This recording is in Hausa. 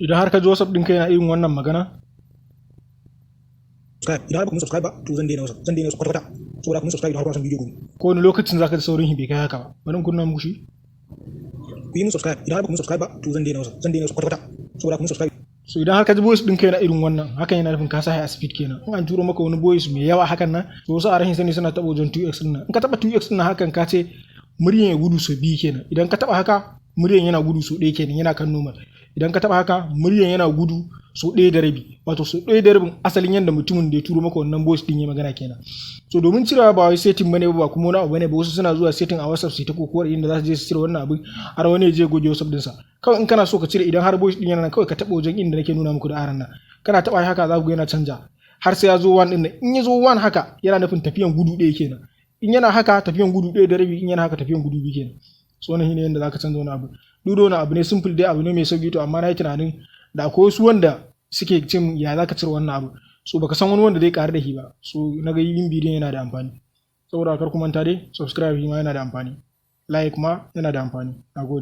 idan har ka ji WhatsApp ɗinka yana irin wannan magana idan har ba ku subscribe ba to zan daina wasu kwata-kwata saboda kuma subscribe da har son bidiyo gobe ko wani lokacin zaka ji saurin bai kai haka ba. Bari in kunna muku shi. ku yi mun subscribe idan har ba ku subscribe ba to zan daina wasu kwata-kwata saboda kuma subscribe. So idan har ka ji voice ɗinka yana irin wannan hakan yana nufin ka sa a speed kenan. In an turo maka wani voice mai yawa hakan nan to wasu a rahin sani suna taɓa wajen 2x ɗin nan. In ka taɓa 2x ɗin nan hakan ka ce muryan ya gudu sau 2 kenan. Idan ka taɓa haka muryan yana gudu sau 1 kenan, yana kan normal. Idan ka taɓa haka muryan yana gudu sau 1 da rabi, wato sau 1 da rabin asalin yadda mutumin da ya turo maka wannan voice ɗin ya magana kenan. So domin cirewa ba wai setting bane ba kuma wani abu bane ba, wasu suna zuwa setting a WhatsApp sai ta kokowar inda za su je su cire wannan abin har wani ya je goge WhatsApp ɗinsa. Kawai in kana so ka cire idan har voice ɗin yana nan kawai ka taɓa wajen inda nake nuna muku da aran nan. Kana taɓa haka za ku ga yana canja har sai ya zo 1 ɗin nan. In ya zo 1 haka yana nufin tafiyan gudu 1 kenan. In yana haka tafiyan gudu 1 da rabi, in yana haka tafiyan gudu 2 kenan. So wannan shine yanda zaka canza wani abu. Duk wani abu ne simple dai, abu ne mai sauki to amma na yi tunanin da akwai wasu wanda suke cin ya zaka cire wannan abu. So baka san wani wanda zai ƙaru da shi ba. So na ga yin bidiyon yana da amfani. Saboda kar ku manta dai subscribe shi ma yana da amfani. Like ma yana da amfani. Nagode.